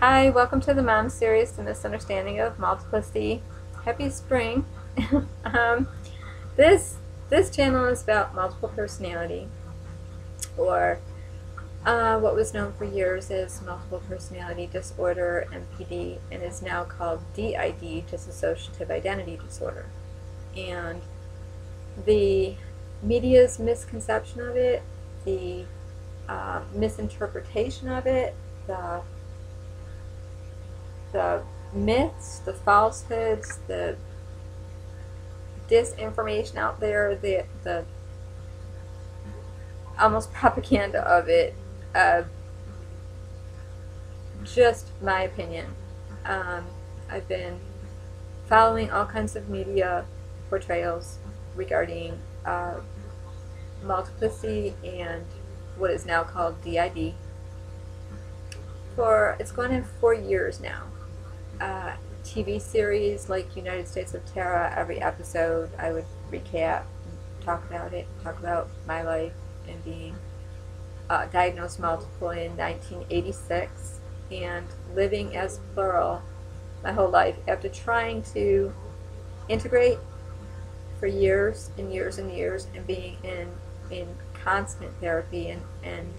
Hi, welcome to the Mom series, The Misunderstanding of Multiplicity. Happy spring. um, this channel is about multiple personality, or what was known for years as multiple personality disorder, MPD, and is now called DID, dissociative identity disorder. And the media's misconception of it, the misinterpretation of it, the myths, the falsehoods, the disinformation out there, the almost propaganda of it, just my opinion. I've been following all kinds of media portrayals regarding multiplicity and what is now called DID. It's going on 4 years now. TV series like United States of Terra, every episode I would recap, talk about it, talk about my life and being diagnosed multiple in 1986 and living as plural my whole life after trying to integrate for years and years and years and being in constant therapy and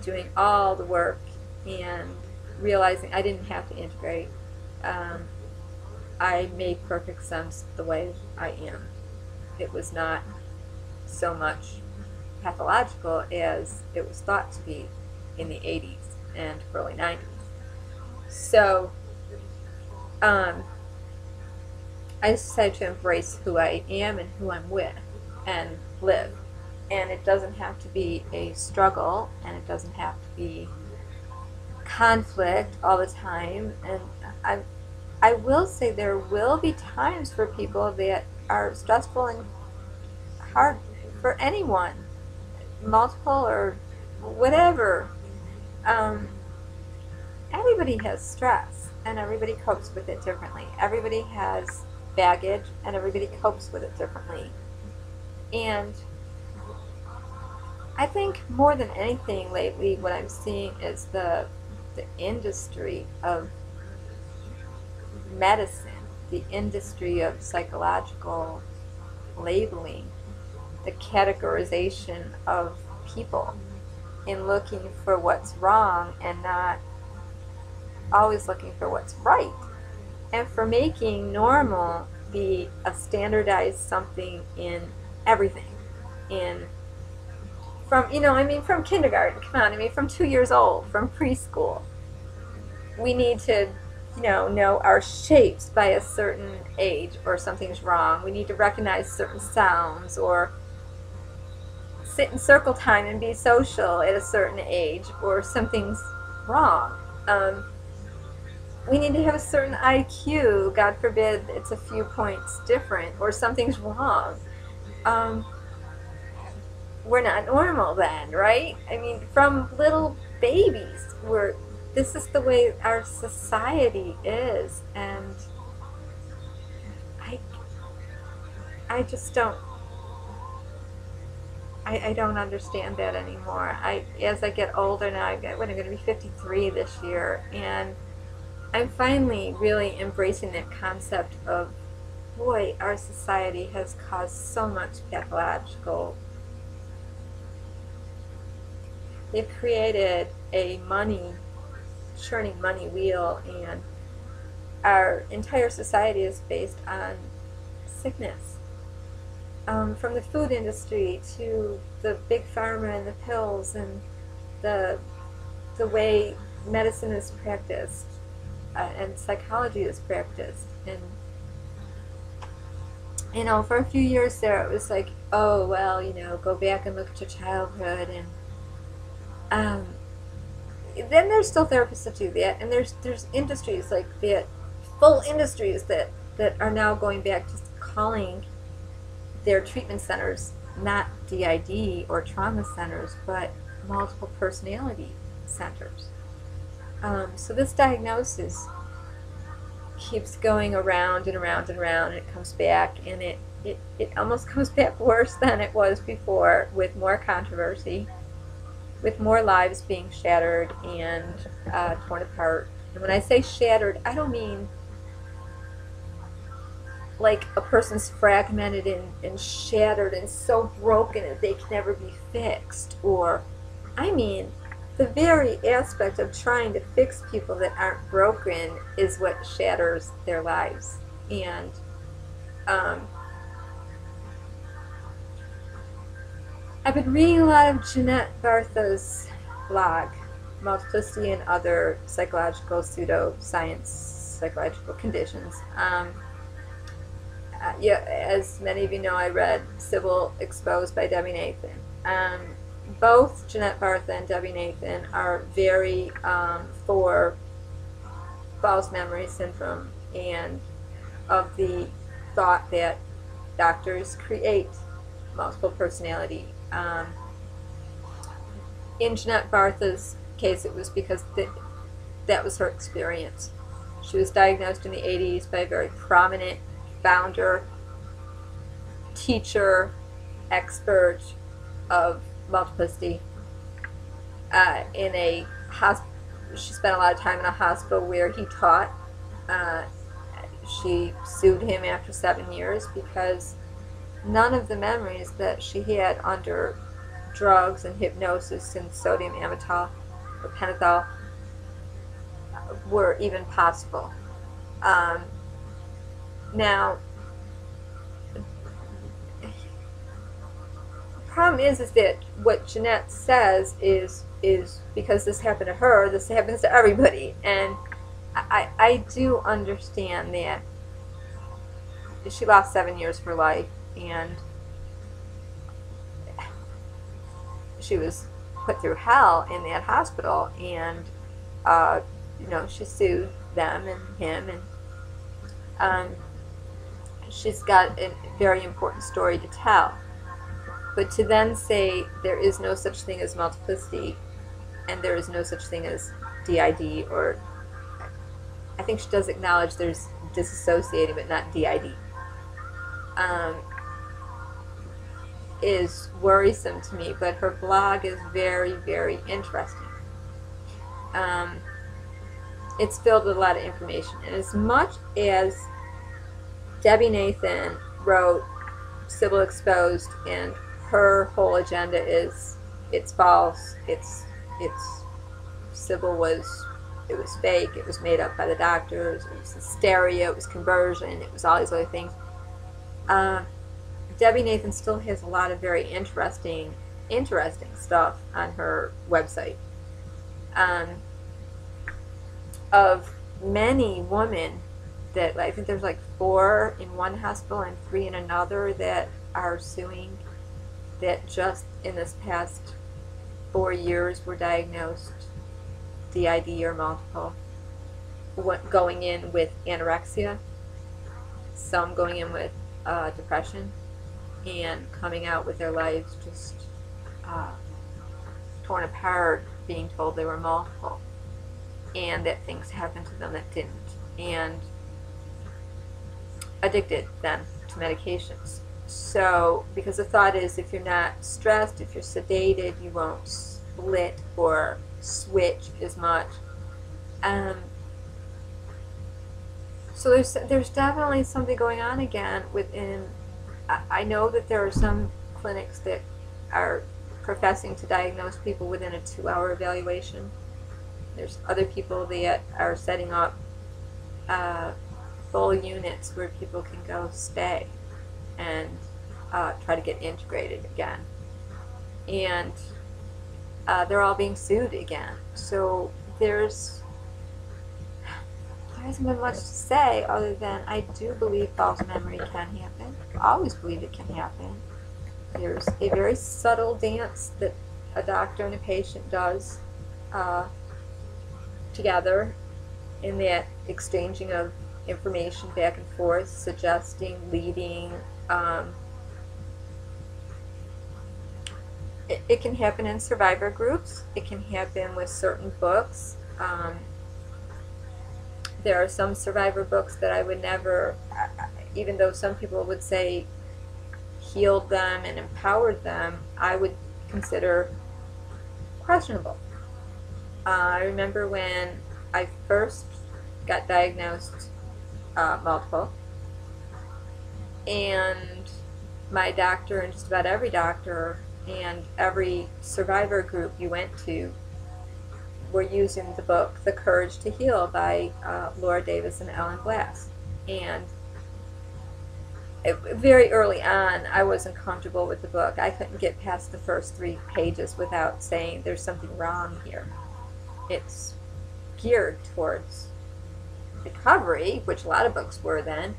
doing all the work and realizing I didn't have to integrate. I made perfect sense the way I am. It was not so much pathological as it was thought to be in the 80s and early 90s. So I decided to embrace who I am and who I'm with and live. And it doesn't have to be a struggle, and it doesn't have to be conflict all the time. And I will say there will be times for people that are stressful and hard for anyone, multiple or whatever. Everybody has stress and everybody copes with it differently. Everybody has baggage and everybody copes with it differently. And I think more than anything lately what I'm seeing is the industry of medicine, the industry of psychological labeling, the categorization of people in looking for what's wrong and not always looking for what's right, and for making normal be a standardized something in everything. From kindergarten, come on, from 2 years old, from preschool. We need to, know our shapes by a certain age, or something's wrong. We need to recognize certain sounds, or sit in circle time and be social at a certain age, or something's wrong. We need to have a certain IQ. God forbid it's a few points different, or something's wrong. We're not normal then, right? From little babies, this is the way our society is, and I just don't I don't understand that anymore. As I get older now, I'm going to be 53 this year, and I'm finally really embracing that concept of, boy, our society has caused so much pathological. They've created a churning money wheel, and our entire society is based on sickness. From the food industry to the big pharma and the pills and the way medicine is practiced and psychology is practiced. And for a few years there it was like, oh well, go back and look at your childhood, and then there's still therapists that do that, and there's industries like that, full industries that are now going back to calling their treatment centers not DID or trauma centers, but multiple personality centers. So this diagnosis keeps going around and around and around, and it comes back, and it almost comes back worse than it was before, with more controversy. with more lives being shattered and torn apart. And when I say shattered, I don't mean like a person's fragmented and shattered and so broken that they can never be fixed. Or, I mean, the very aspect of trying to fix people that aren't broken is what shatters their lives. And I've been reading a lot of Jeanette Bartha's blog, Multiplicity and Other Psychological Pseudo Science Psychological Conditions. Yeah, as many of you know, I read Sybil Exposed by DIDThe. Both Jeanette Bartha and DIDThe are very for false memory syndrome and of the thought that doctors create multiple personality. In Jeanette Bartha's case, it was because that was her experience. She was diagnosed in the 80s by a very prominent founder, teacher, expert of multiplicity. In a she spent a lot of time in a hospital where he taught. She sued him after 7 years because none of the memories that she had under drugs and hypnosis and sodium amytal or pentothal were even possible. Now, the problem is that what Jeanette says is because this happened to her, this happens to everybody. And I do understand that she lost 7 years of her life, and she was put through hell in that hospital, and you know, she sued them and him, and she's got a very important story to tell. But to then say there is no such thing as multiplicity and there is no such thing as DID, or I think she does acknowledge there's dissociative but not DID, is worrisome to me. But her blog is very, very interesting. It's filled with a lot of information, and as much as DIDThe wrote Sybil Exposed, and her whole agenda is it's false, it's Sybil was, it was fake, it was made up by the doctors, it was hysteria, it was conversion, it was all these other things. DIDThe still has a lot of very interesting stuff on her website. Of many women that, I think there's like 4 in one hospital and 3 in another that are suing, that just in this past 4 years were diagnosed DID or multiple, going in with anorexia, some going in with depression, and coming out with their lives just torn apart, being told they were multiple, and that things happened to them that didn't, and addicted then to medications. So, because the thought is if you're not stressed, if you're sedated, you won't split or switch as much. So there's definitely something going on again within. I know that there are some clinics that are professing to diagnose people within a 2-hour evaluation. There's other people that are setting up full units where people can go stay and try to get integrated again. And they're all being sued again. So there hasn't been much to say other than I do believe false memory can happen. I always believe it can happen. There's a very subtle dance that a doctor and a patient does together, in that exchanging of information back and forth, suggesting, leading. It can happen in survivor groups. It can happen with certain books. There are some survivor books that I would never, even though some people would say healed them and empowered them, I would consider questionable. I remember when I first got diagnosed multiple, and my doctor and just about every doctor and every survivor group you went to were using the book The Courage to Heal by Laura Davis and Ellen Glass. And very early on, I wasn't comfortable with the book. I couldn't get past the first 3 pages without saying there's something wrong here. It's geared towards recovery, which a lot of books were then,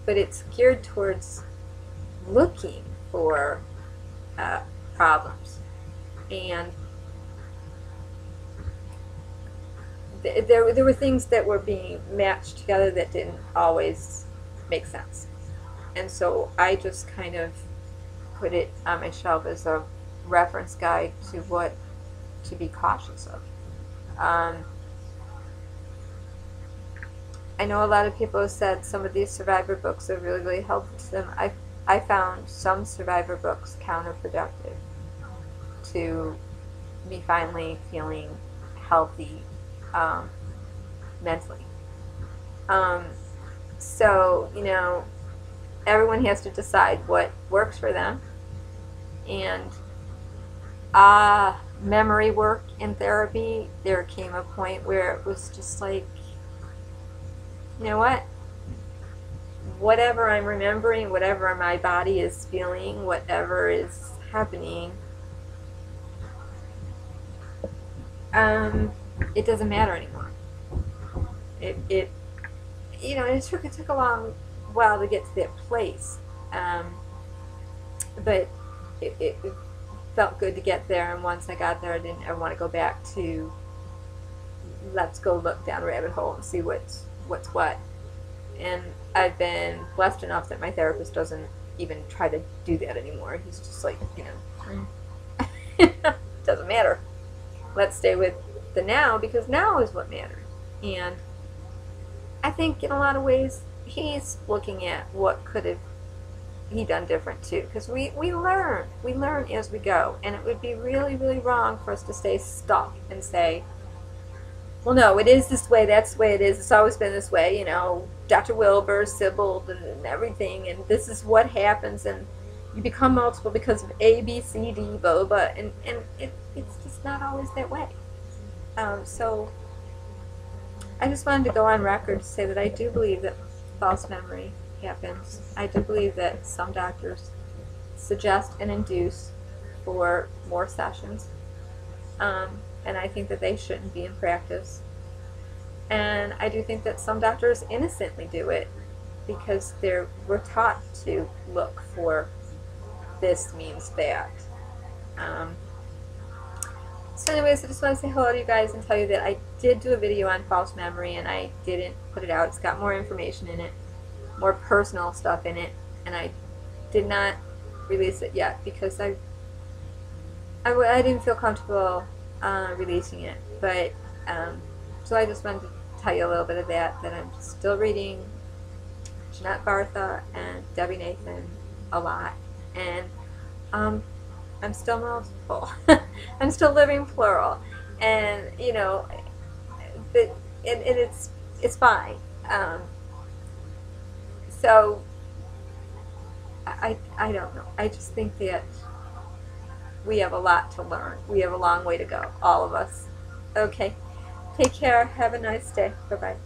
but it's geared towards looking for problems. And there were things that were being matched together that didn't always make sense. And so I just kind of put it on my shelf as a reference guide to what to be cautious of. I know a lot of people have said some of these survivor books are really, really helpful to them. I found some survivor books counterproductive to me finally feeling healthy mentally. So, you know, everyone has to decide what works for them. And memory work in therapy, there came a point where it was just like, you know what? Whatever I'm remembering, whatever my body is feeling, whatever is happening, it doesn't matter anymore. It you know, it took a long while to get to that place, but it felt good to get there. And once I got there, I didn't ever want to go back to let's go look down a rabbit hole and see what's what. And I've been blessed enough that my therapist doesn't even try to do that anymore. He's just like, you know, doesn't matter. Let's stay with the now, because now is what matters. And I think in a lot of ways he's looking at what could have he done different too, because we learn as we go, and it would be really, really wrong for us to stay stuck and say, well, no, it is this way, that's the way it is, it's always been this way, you know, Dr. Wilbur, Sybil, and everything, and this is what happens, and you become multiple because of A, B, C, D, blah, blah, blah, and it's just not always that way. So I just wanted to go on record to say that I do believe that false memory happens. I do believe that some doctors suggest and induce for more sessions, and I think that they shouldn't be in practice. And I do think that some doctors innocently do it because we're taught to look for this means that. So anyways, I just want to say hello to you guys and tell you that I did do a video on false memory, and I didn't put it out. It's got more information in it, more personal stuff in it, and I did not release it yet because I didn't feel comfortable releasing it. But so I just wanted to tell you a little bit of that I'm still reading Jeanette, Bartha, and Debbie Nathan a lot, and I'm still multiple. I'm still living plural, and you know, but it's fine. So I don't know. I just think that we have a lot to learn. We have a long way to go, all of us. Okay, take care. Have a nice day. Bye bye.